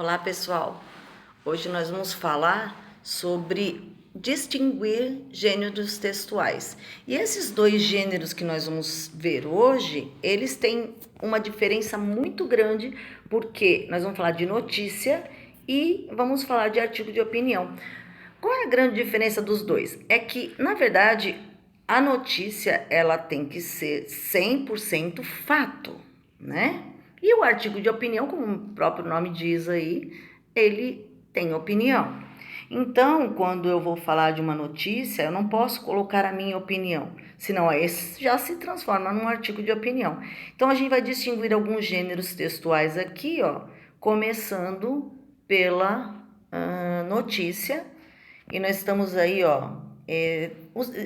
Olá, pessoal. Hoje nós vamos falar sobre distinguir gêneros textuais. E esses dois gêneros que nós vamos ver hoje, eles têm uma diferença muito grande, porque nós vamos falar de notícia e vamos falar de artigo de opinião. Qual é a grande diferença dos dois? É que, na verdade, a notícia ela tem que ser 100% fato, né? E o artigo de opinião, como o próprio nome diz aí, ele tem opinião. Então, quando eu vou falar de uma notícia, eu não posso colocar a minha opinião, senão esse já se transforma num artigo de opinião. Então, a gente vai distinguir alguns gêneros textuais aqui, ó, começando pela notícia. E nós estamos aí, ó,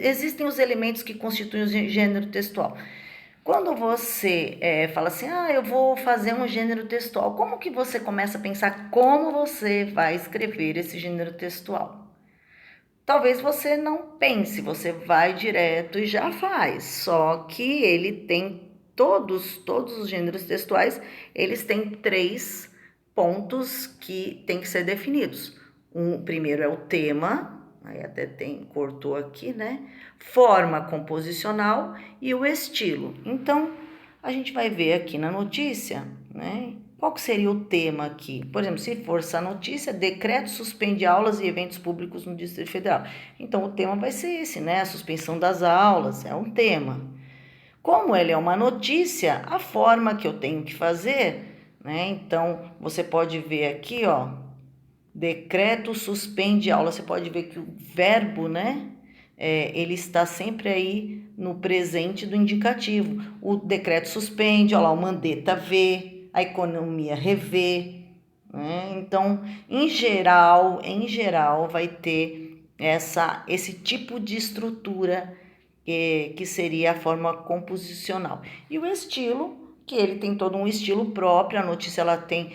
existem os elementos que constituem o gênero textual. Quando você fala assim, eu vou fazer um gênero textual, como que você começa a pensar como você vai escrever esse gênero textual? Talvez você não pense, você vai direto e já faz, só que ele tem todos os gêneros textuais, eles têm 3 pontos que tem que ser definidos. Primeiro é o tema, aí até cortou aqui, né? Forma composicional e o estilo. Então, a gente vai ver aqui na notícia, né? Qual que seria o tema aqui? Por exemplo, se for essa notícia, decreto suspende aulas e eventos públicos no Distrito Federal. Então, o tema vai ser esse, né? A suspensão das aulas, é um tema. Como ele é uma notícia, a forma que eu tenho que fazer, né? Então, você pode ver aqui, ó, decreto suspende aula. Você pode ver que o verbo, né? Ele está sempre aí no presente do indicativo. O decreto suspende, olha lá, o Mandetta vê, a economia revê, né? Então, em geral, vai ter esse tipo de estrutura que seria a forma composicional. E o estilo, que ele tem todo um estilo próprio, a notícia ela tem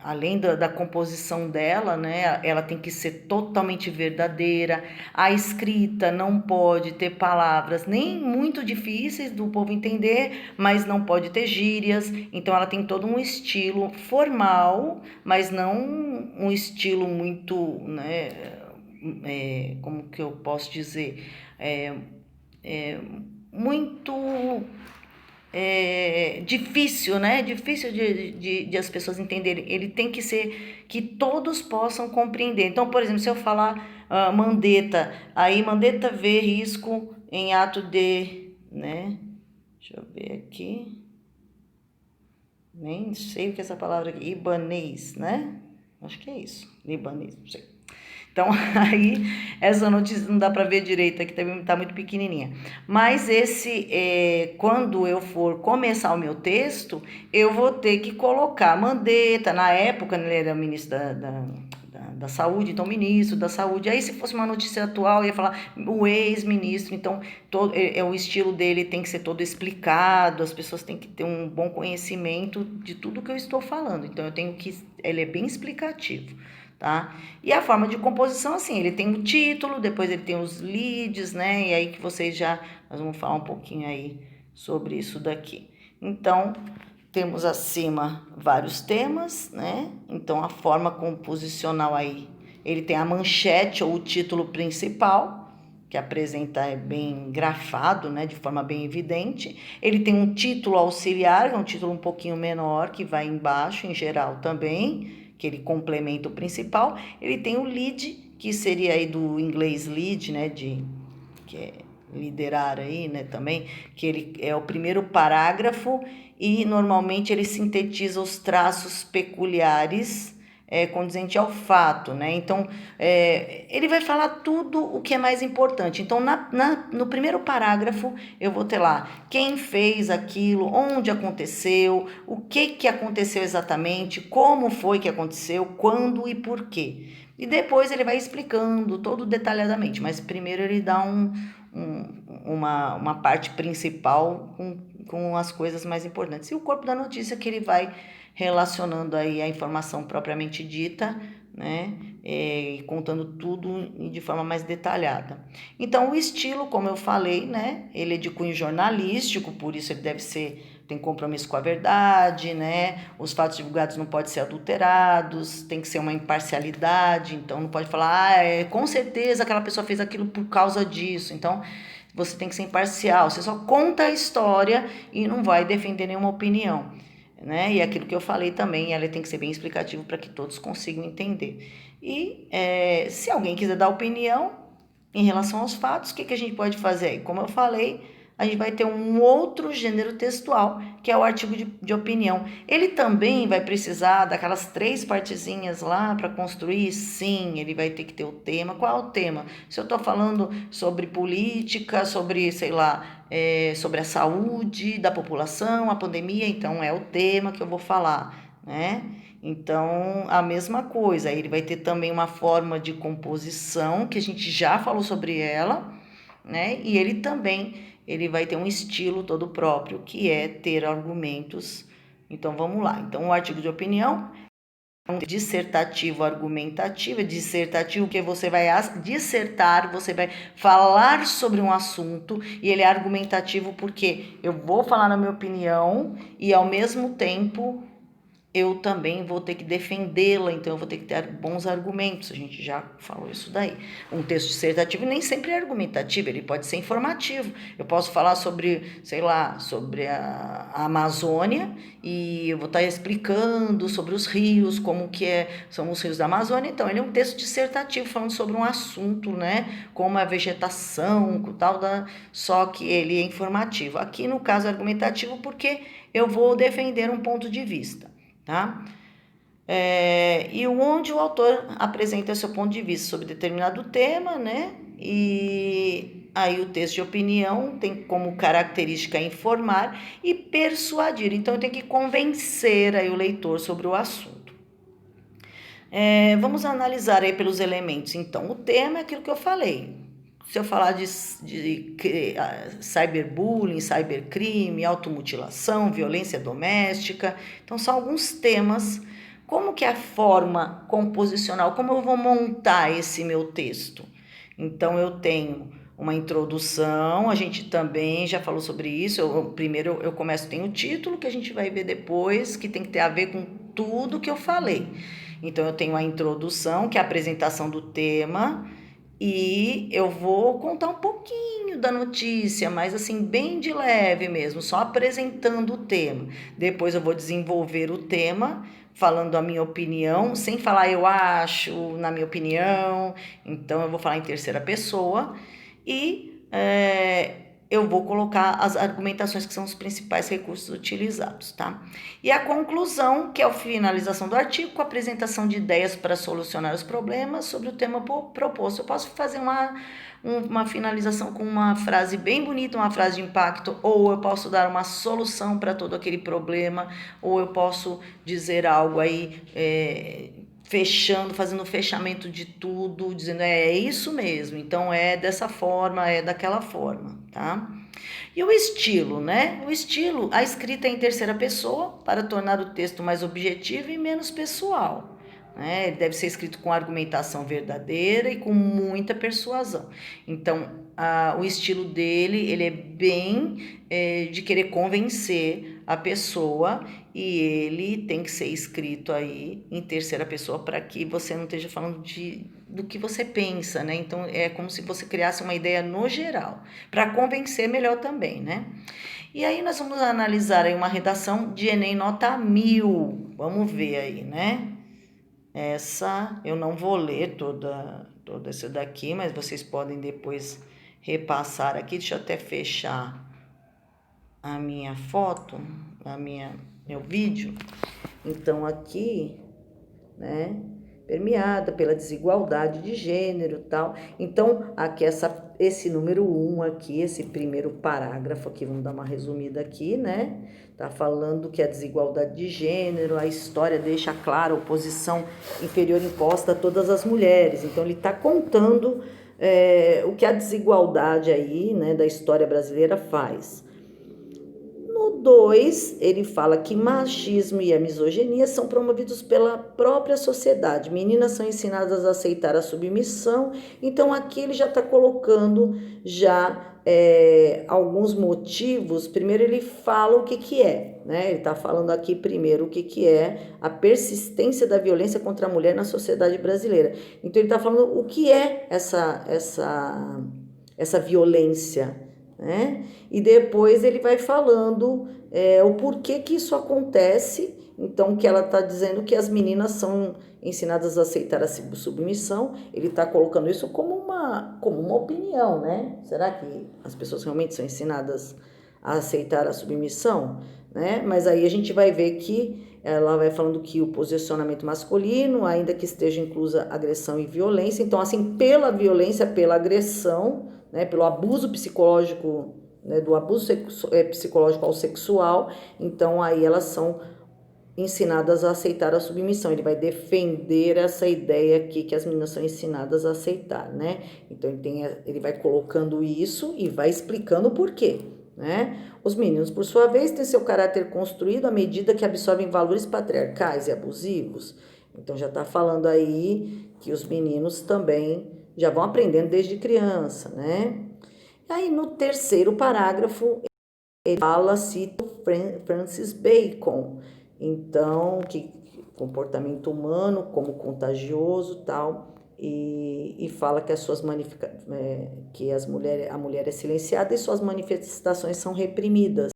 além da composição dela, né, ela tem que ser totalmente verdadeira, a escrita não pode ter palavras nem muito difíceis do povo entender, mas não pode ter gírias, então ela tem todo um estilo formal, mas não um estilo muito, né, como que eu posso dizer, muito difícil, né? Difícil de as pessoas entenderem. Ele tem que ser que todos possam compreender. Então, por exemplo, se eu falar Mandetta, aí Mandetta vê risco em ato de, né? Deixa eu ver aqui. Nem sei o que é essa palavra aqui. Ibanês, né? Acho que é isso. Libanês, não sei. Então, aí, essa notícia não dá para ver direito, aqui também está muito pequenininha. Mas quando eu for começar o meu texto, eu vou ter que colocar Mandetta. Na época, ele era ministro da Saúde, então ministro da Saúde. Aí, se fosse uma notícia atual, eu ia falar o ex-ministro. Então, o estilo dele tem que ser todo explicado, as pessoas têm que ter um bom conhecimento de tudo que eu estou falando. Então, ele é bem explicativo. Tá? E a forma de composição, assim, ele tem o título, depois ele tem os leads, né? E aí que nós vamos falar um pouquinho aí sobre isso daqui. Então, temos acima vários temas, né? Então, a forma composicional aí, ele tem a manchete ou o título principal, que apresenta bem grafado, né? De forma bem evidente. Ele tem um título auxiliar, que é um título um pouquinho menor, que vai embaixo, em geral também, que ele complementa o principal. Ele tem o lead, que seria aí do inglês lead, né, que é liderar aí, né, também, que ele é o primeiro parágrafo e normalmente ele sintetiza os traços peculiares condizente ao fato, né? Então, ele vai falar tudo o que é mais importante. Então, no primeiro parágrafo, eu vou ter lá quem fez aquilo, onde aconteceu, o que aconteceu exatamente, como foi que aconteceu, quando e por quê. E depois ele vai explicando todo detalhadamente, mas primeiro ele dá uma parte principal com as coisas mais importantes. E o corpo da notícia que ele vai relacionando aí a informação propriamente dita, né, contando tudo de forma mais detalhada. Então, o estilo, como eu falei, né, ele é de cunho jornalístico, por isso ele deve ser tem compromisso com a verdade, né? Os fatos divulgados não podem ser adulterados, tem que ser uma imparcialidade, então não pode falar, com certeza aquela pessoa fez aquilo por causa disso. Então, você tem que ser imparcial, você só conta a história e não vai defender nenhuma opinião, né? E aquilo que eu falei também, ela tem que ser bem explicativo para que todos consigam entender. E se alguém quiser dar opinião em relação aos fatos, o que a gente pode fazer aí? Como eu falei, a gente vai ter um outro gênero textual, que é o artigo de opinião. Ele também vai precisar daquelas 3 partezinhas lá para construir? Sim, ele vai ter que ter o tema. Qual é o tema? Se eu estou falando sobre política, sobre, sei lá, sobre a saúde da população, a pandemia, então é o tema que eu vou falar, né? Então, a mesma coisa, ele vai ter também uma forma de composição, que a gente já falou sobre ela, né? E ele vai ter um estilo todo próprio, que é ter argumentos. Então, vamos lá. Então, o artigo de opinião é um dissertativo argumentativo. Dissertativo que você vai dissertar, você vai falar sobre um assunto, e ele é argumentativo porque eu vou falar a minha opinião e, ao mesmo tempo, eu também vou ter que defendê-la, então eu vou ter que ter bons argumentos, a gente já falou isso daí. Um texto dissertativo nem sempre é argumentativo, ele pode ser informativo. Eu posso falar sobre, sei lá, sobre a Amazônia, e eu vou estar explicando sobre os rios, como que são os rios da Amazônia, então ele é um texto dissertativo, falando sobre um assunto, né, como a vegetação, tal, só que ele é informativo. Aqui no caso é argumentativo porque eu vou defender um ponto de vista. Tá? E onde o autor apresenta seu ponto de vista sobre determinado tema, né? E aí o texto de opinião tem como característica informar e persuadir. Então, eu tenho que convencer aí o leitor sobre o assunto. Vamos analisar aí pelos elementos. Então, o tema é aquilo que eu falei. Se eu falar de cyberbullying, cybercrime, automutilação, violência doméstica, então são alguns temas. Como que é a forma composicional? Como eu vou montar esse meu texto? Então, eu tenho uma introdução, a gente também já falou sobre isso. Primeiro eu começo, tem o título, que a gente vai ver depois, que tem que ter a ver com tudo que eu falei. Então, eu tenho a introdução, que é a apresentação do tema, e eu vou contar um pouquinho da notícia, mas assim, bem de leve mesmo, só apresentando o tema. Depois eu vou desenvolver o tema, falando a minha opinião, sem falar eu acho, na minha opinião. Então, eu vou falar em terceira pessoa e eu vou colocar as argumentações, que são os principais recursos utilizados, tá? E a conclusão, que é a finalização do artigo, com a apresentação de ideias para solucionar os problemas sobre o tema proposto. Eu posso fazer uma finalização com uma frase bem bonita, uma frase de impacto, ou eu posso dar uma solução para todo aquele problema, ou eu posso dizer algo aí fazendo o fechamento de tudo, dizendo é isso mesmo, então é dessa forma, é daquela forma, tá? E o estilo, né? O estilo, a escrita é em terceira pessoa para tornar o texto mais objetivo e menos pessoal, né? Ele deve ser escrito com argumentação verdadeira e com muita persuasão. Então, o estilo dele, ele é bem de querer convencer a pessoa, e ele tem que ser escrito aí em terceira pessoa para que você não esteja falando do que você pensa, né? Então, é como se você criasse uma ideia no geral, para convencer melhor também, né? E aí nós vamos analisar aí uma redação de Enem nota 1000. Vamos ver aí, né? Essa eu não vou ler toda essa daqui, mas vocês podem depois repassar aqui. Deixa eu até fechar a minha foto, meu vídeo. Então, aqui, né, permeada pela desigualdade de gênero e tal. Então, aqui esse número 1 aqui, esse primeiro parágrafo aqui, vamos dar uma resumida aqui, né? Tá falando que a desigualdade de gênero, a história deixa clara a oposição inferior imposta a todas as mulheres. Então, ele tá contando o que a desigualdade aí, né, da história brasileira faz. No 2, ele fala que machismo e a misoginia são promovidos pela própria sociedade. Meninas são ensinadas a aceitar a submissão. Então, aqui ele já está colocando alguns motivos. Primeiro ele fala o que é, né? Ele está falando aqui primeiro o que é a persistência da violência contra a mulher na sociedade brasileira. Então ele está falando o que é essa violência, né? E depois ele vai falando o porquê que isso acontece. Então, que ela está dizendo que as meninas são ensinadas a aceitar a submissão. Ele está colocando isso como uma opinião, né? Será que as pessoas realmente são ensinadas a aceitar a submissão, né? Mas aí a gente vai ver que ela vai falando que o posicionamento masculino, ainda que esteja inclusa agressão e violência. Então, assim, pela violência, pela agressão, né, pelo abuso psicológico, né, do abuso psicológico ao sexual, então aí elas são ensinadas a aceitar a submissão. Ele vai defender essa ideia aqui que as meninas são ensinadas a aceitar, né? Então ele vai colocando isso e vai explicando o porquê, né? Os meninos, por sua vez, têm seu caráter construído à medida que absorvem valores patriarcais e abusivos. Então já está falando aí que os meninos também já vão aprendendo desde criança, né? Aí no terceiro parágrafo ele cita Francis Bacon, então, que comportamento humano como contagioso, tal, e fala que a mulher é silenciada e suas manifestações são reprimidas,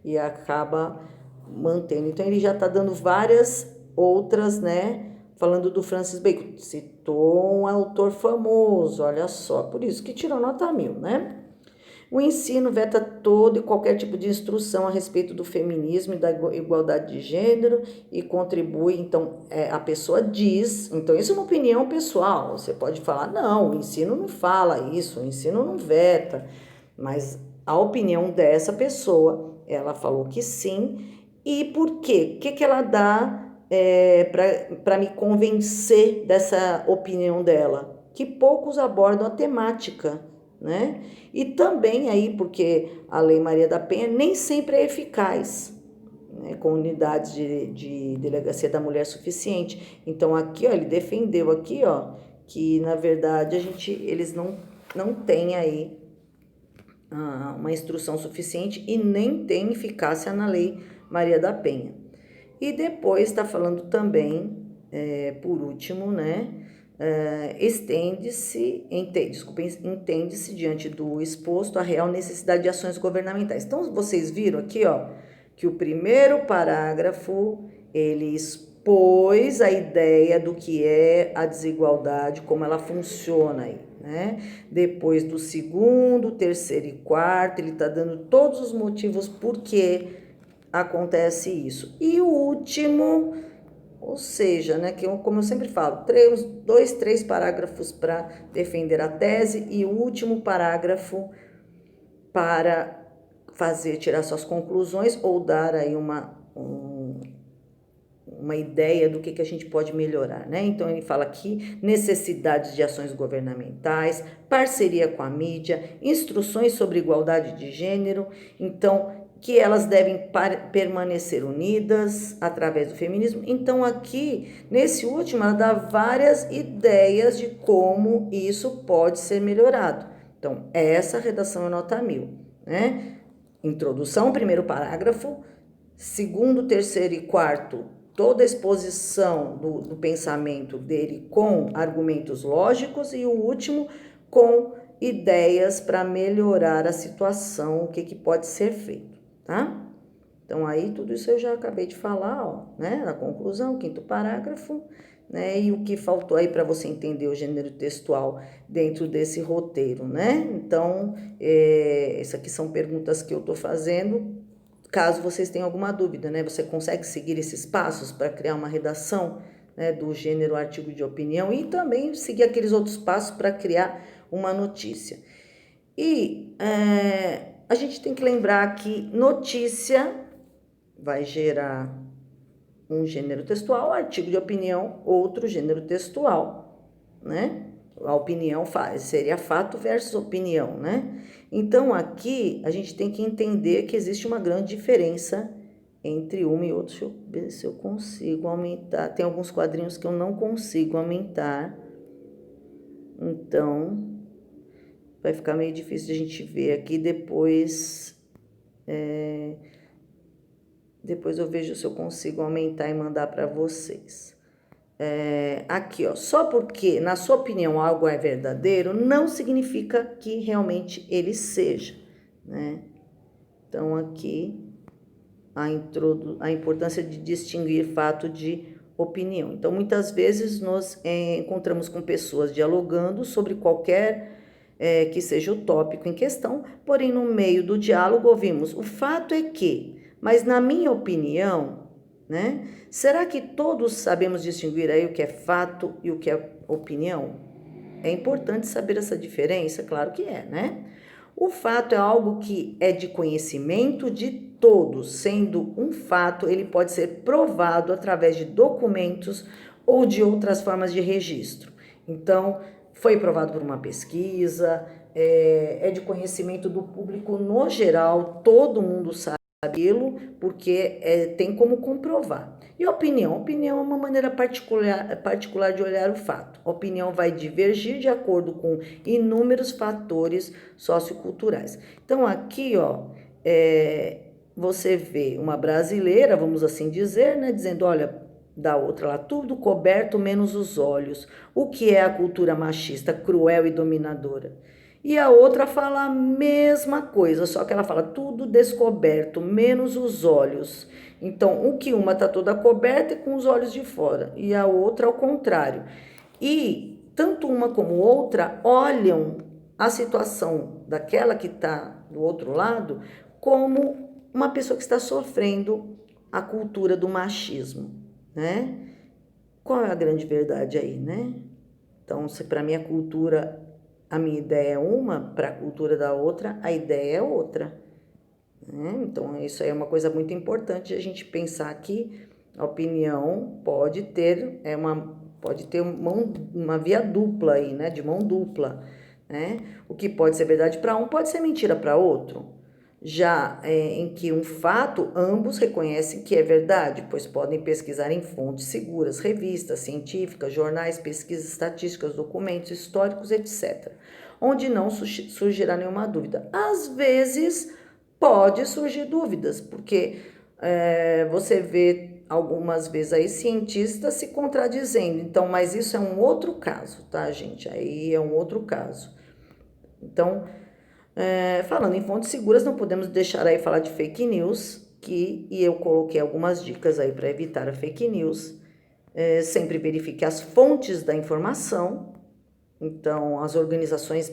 e acaba mantendo. Então ele já está dando várias outras, né? Falando do Francis Bacon, citou um autor famoso, olha só, por isso que tirou nota 1000, né? O ensino veta todo e qualquer tipo de instrução a respeito do feminismo e da igualdade de gênero e contribui. Então, a pessoa diz, então isso é uma opinião pessoal, você pode falar, não, o ensino não fala isso, o ensino não veta, mas a opinião dessa pessoa, ela falou que sim. E por quê? O que ela dá para me convencer dessa opinião dela? Que poucos abordam a temática, né? E também aí, porque a Lei Maria da Penha nem sempre é eficaz, né, com unidades de delegacia da mulher suficiente. Então aqui, ó, ele defendeu aqui, ó, que na verdade eles não têm aí uma instrução suficiente e nem tem eficácia na Lei Maria da Penha. E depois está falando também, por último, né, entende-se diante do exposto a real necessidade de ações governamentais. Então, vocês viram aqui, ó, que o primeiro parágrafo, ele expôs a ideia do que é a desigualdade, como ela funciona aí, né? Depois do segundo, terceiro e quarto, ele está dando todos os motivos por que acontece isso. E o último, ou seja, né, que como eu sempre falo, 3 parágrafos para defender a tese e o último parágrafo para tirar suas conclusões ou dar aí uma ideia do que a gente pode melhorar, né? Então ele fala aqui necessidades de ações governamentais, parceria com a mídia, instruções sobre igualdade de gênero, então que elas devem permanecer unidas através do feminismo. Então aqui, nesse último, ela dá várias ideias de como isso pode ser melhorado. Então, essa redação é nota 1000, né? Introdução, primeiro parágrafo, segundo, terceiro e quarto, toda a exposição do pensamento dele com argumentos lógicos e o último com ideias para melhorar a situação, o que pode ser feito, tá? Então, aí tudo isso eu já acabei de falar, ó, né? Na conclusão, quinto parágrafo, né? E o que faltou aí para você entender o gênero textual dentro desse roteiro, né? Então, essas aqui são perguntas que eu estou fazendo. Caso vocês tenham alguma dúvida, né? Você consegue seguir esses passos para criar uma redação, né, do gênero artigo de opinião e também seguir aqueles outros passos para criar uma notícia. E a gente tem que lembrar que notícia vai gerar um gênero textual, artigo de opinião, outro gênero textual, né? A opinião seria fato versus opinião, né? Então, aqui, a gente tem que entender que existe uma grande diferença entre uma e outra. Deixa eu ver se eu consigo aumentar. Tem alguns quadrinhos que eu não consigo aumentar. Então, vai ficar meio difícil de a gente ver aqui depois. Depois eu vejo se eu consigo aumentar e mandar para vocês. Aqui, ó, só porque, na sua opinião, algo é verdadeiro, não significa que realmente ele seja, né? Então, aqui, a importância de distinguir fato de opinião. Então, muitas vezes nós encontramos com pessoas dialogando sobre qualquer que seja o tópico em questão, porém, no meio do diálogo, ouvimos: o fato é que, mas na minha opinião, né? Será que todos sabemos distinguir aí o que é fato e o que é opinião? É importante saber essa diferença? Claro que é, né? O fato é algo que é de conhecimento de todos, sendo um fato, ele pode ser provado através de documentos ou de outras formas de registro. Então, foi provado por uma pesquisa, é de conhecimento do público no geral, todo mundo sabe porque tem como comprovar. E opinião? Opinião é uma maneira particular de olhar o fato. A opinião vai divergir de acordo com inúmeros fatores socioculturais. Então, aqui, ó, você vê uma brasileira, vamos assim dizer, né, dizendo, olha, da outra lá, tudo coberto menos os olhos. O que é a cultura machista, cruel e dominadora? E a outra fala a mesma coisa, só que ela fala tudo descoberto, menos os olhos. Então, o que uma está toda coberta e com os olhos de fora, e a outra ao contrário. E tanto uma como outra olham a situação daquela que está do outro lado como uma pessoa que está sofrendo a cultura do machismo, né? Qual é a grande verdade aí, né? Então, se para mim a cultura, a minha ideia é uma, para a cultura da outra, a ideia é outra. Né? Então, isso aí é uma coisa muito importante a gente pensar que a opinião pode ter, uma via dupla aí, né? De mão dupla. Né? O que pode ser verdade para um pode ser mentira para outro. Já em que um fato, ambos reconhecem que é verdade, pois podem pesquisar em fontes seguras, revistas científicas, jornais, pesquisas estatísticas, documentos históricos, etc., onde não surgirá nenhuma dúvida. Às vezes, pode surgir dúvidas, porque você vê algumas vezes aí cientistas se contradizendo, então, mas isso é um outro caso, tá, gente? Aí é um outro caso. Então, falando em fontes seguras, não podemos deixar aí falar de fake news, e eu coloquei algumas dicas aí para evitar a fake news. Sempre verifique as fontes da informação. Então, as organizações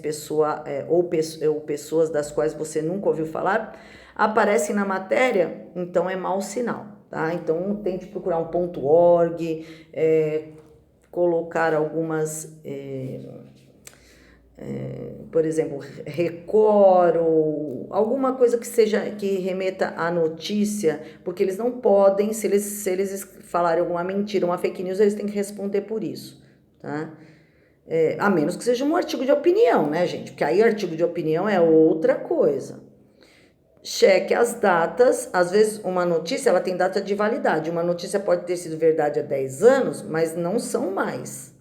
ou pessoas das quais você nunca ouviu falar aparecem na matéria, então é mau sinal, tá? Então, tente procurar um .org, colocar algumas... por exemplo, Record ou alguma coisa que remeta à notícia, porque eles não podem, se eles falarem alguma mentira, uma fake news, eles têm que responder por isso, tá? A menos que seja um artigo de opinião, né, gente? Porque aí artigo de opinião é outra coisa. Cheque as datas, às vezes uma notícia ela tem data de validade, uma notícia pode ter sido verdade há 10 anos, mas não são mais.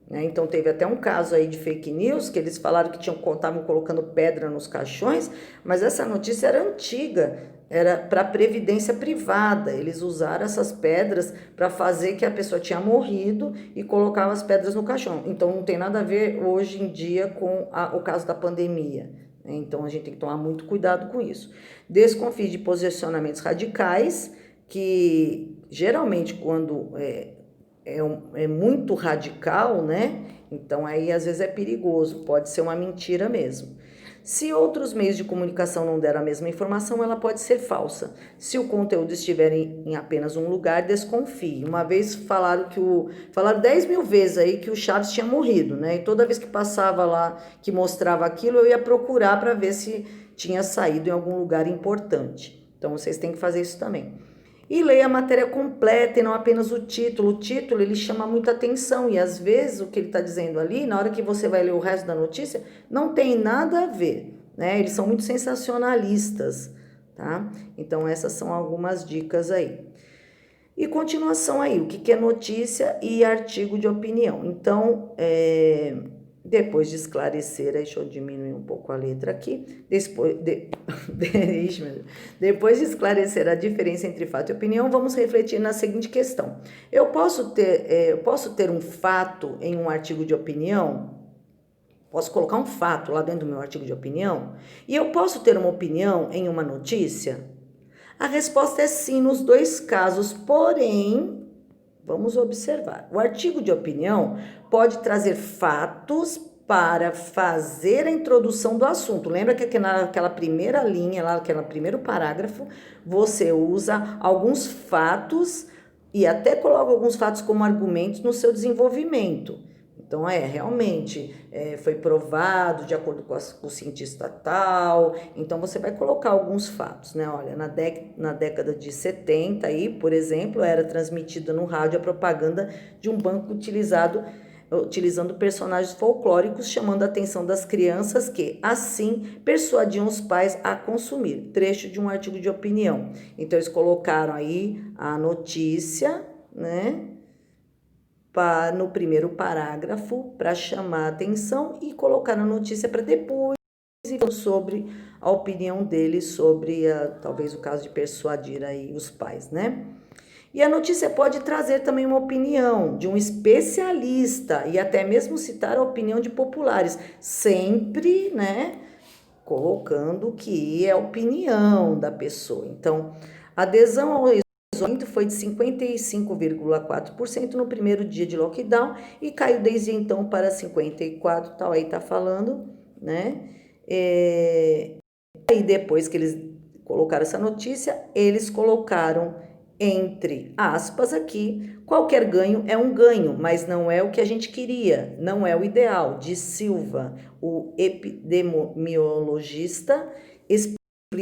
Então, teve até um caso aí de fake news, que eles falaram que estavam colocando pedra nos caixões, mas essa notícia era antiga, era para previdência privada. Eles usaram essas pedras para fazer que a pessoa tinha morrido e colocava as pedras no caixão. Então, não tem nada a ver hoje em dia com o caso da pandemia. Então, a gente tem que tomar muito cuidado com isso. Desconfie de posicionamentos radicais, que geralmente quando... é muito radical, né? Então, aí às vezes é perigoso, pode ser uma mentira mesmo. Se outros meios de comunicação não deram a mesma informação, ela pode ser falsa. Se o conteúdo estiver em apenas um lugar, desconfie. Uma vez falaram 10 mil vezes aí que o Chaves tinha morrido, né? E toda vez que passava lá, que mostrava aquilo, eu ia procurar para ver se tinha saído em algum lugar importante. Então, vocês têm que fazer isso também. E leia a matéria completa e não apenas o título. O título, ele chama muita atenção e às vezes o que ele está dizendo ali, na hora que você vai ler o resto da notícia, não tem nada a ver, né? Eles são muito sensacionalistas, tá? Então, essas são algumas dicas aí. E continuação aí, o que é notícia e artigo de opinião. Então, Depois de esclarecer, deixa eu diminuir um pouco a letra aqui. Depois de esclarecer a diferença entre fato e opinião, vamos refletir na seguinte questão. Eu posso ter um fato em um artigo de opinião? Posso colocar um fato lá dentro do meu artigo de opinião? E eu posso ter uma opinião em uma notícia? A resposta é sim nos dois casos, porém, vamos observar. O artigo de opinião pode trazer fatos para fazer a introdução do assunto. Lembra que naquela primeira linha, lá naquele primeiro parágrafo, você usa alguns fatos e até coloca alguns fatos como argumentos no seu desenvolvimento. Então, realmente, foi provado de acordo com o cientista tal. Então, você vai colocar alguns fatos, né? Olha, na década de 70, aí, por exemplo, era transmitida no rádio a propaganda de um banco utilizando personagens folclóricos, chamando a atenção das crianças que, assim, persuadiam os pais a consumir. Trecho de um artigo de opinião. Então, eles colocaram aí a notícia, né? No primeiro parágrafo para chamar a atenção e colocar na notícia para depois sobre a opinião dele sobre talvez o caso de persuadir aí os pais, né? E a notícia pode trazer também uma opinião de um especialista e até mesmo citar a opinião de populares, sempre, né, colocando que é a opinião da pessoa. Então, a adesão ao isolamento foi de 55,4% no primeiro dia de lockdown e caiu desde então para 54%, tal, aí tá falando, né? E depois que eles colocaram essa notícia, eles colocaram entre aspas aqui, qualquer ganho é um ganho, mas não é o que a gente queria, não é o ideal, diz Silva, o epidemiologista.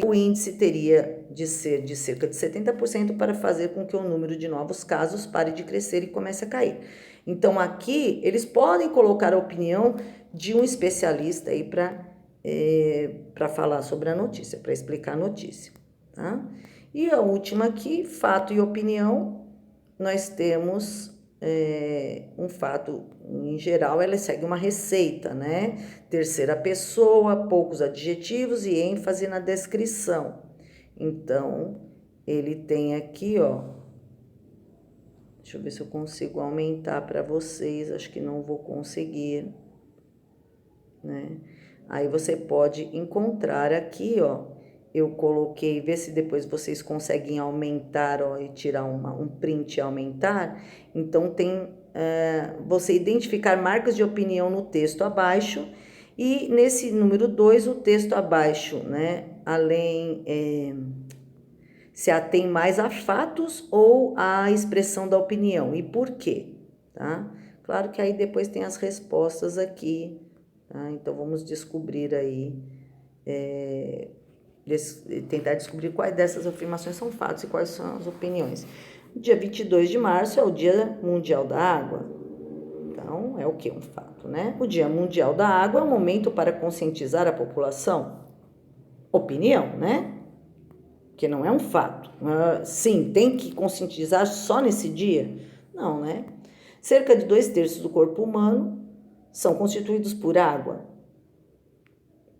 O índice teria de ser de cerca de 70% para fazer com que o número de novos casos pare de crescer e comece a cair. Então, aqui, eles podem colocar a opinião de um especialista aí para falar sobre a notícia, para explicar a notícia, tá? E a última aqui, fato e opinião, nós temos um fato, em geral, ela segue uma receita, né? Terceira pessoa, poucos adjetivos e ênfase na descrição. Então, ele tem aqui, ó. Deixa eu ver se eu consigo aumentar para vocês, acho que não vou conseguir, né? Aí você pode encontrar aqui, ó. Eu coloquei, vê se depois vocês conseguem aumentar, ó, e tirar um print e aumentar. Então, tem você identificar marcas de opinião no texto abaixo. E nesse número 2, o texto abaixo, né? Além, se atém mais a fatos ou à expressão da opinião. E por quê? Tá? Claro que aí depois tem as respostas aqui. Tá? Então, vamos descobrir aí... tentar descobrir quais dessas afirmações são fatos e quais são as opiniões. O dia 22 de março é o Dia Mundial da Água. Então, é o que? Um fato, né? O Dia Mundial da Água é um momento para conscientizar a população. Opinião, né? Que não é um fato. Sim, tem que conscientizar só nesse dia? Não, né? Cerca de 2/3 do corpo humano são constituídos por água.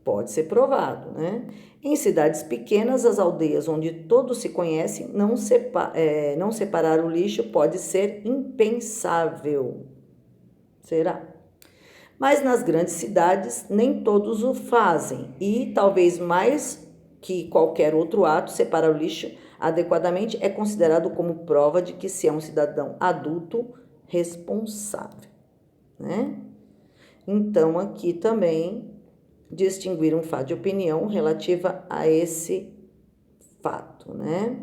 Pode ser provado, né? Em cidades pequenas, as aldeias onde todos se conhecem, não separar o lixo pode ser impensável. Será? Mas nas grandes cidades, nem todos o fazem. E talvez mais que qualquer outro ato, separar o lixo adequadamente é considerado como prova de que se é um cidadão adulto responsável, né? Então, aqui também... distinguir um fato de opinião relativa a esse fato, né?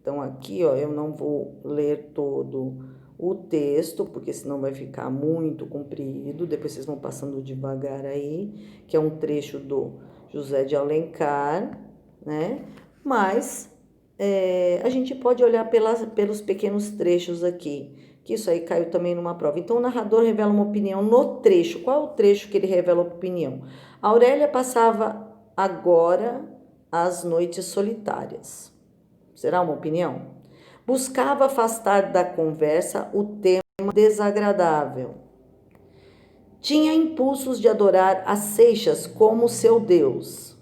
Então, aqui, ó, eu não vou ler todo o texto, porque senão vai ficar muito comprido, depois vocês vão passando devagar aí, que é um trecho do José de Alencar, né? Mas a gente pode olhar pelos pequenos trechos aqui, que isso aí caiu também numa prova. Então, o narrador revela uma opinião no trecho. Qual é o trecho que ele revela a opinião? A Aurélia passava agora as noites solitárias. Será uma opinião? Buscava afastar da conversa o tema desagradável. Tinha impulsos de adorar a Seixas como seu Deus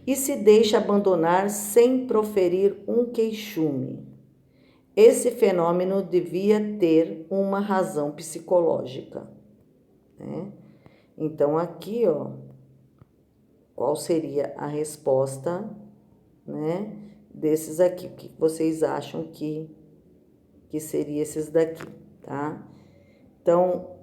e se deixa abandonar sem proferir um queixume. Esse fenômeno devia ter uma razão psicológica, né? Então, aqui, ó, qual seria a resposta, né, desses aqui? O que vocês acham que seria esses daqui, tá? Então,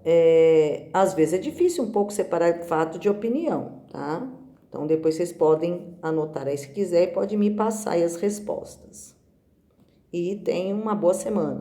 às vezes é difícil um pouco separar fato de opinião, tá? Então, depois vocês podem anotar aí se quiser e pode me passar aí as respostas. E tenham uma boa semana.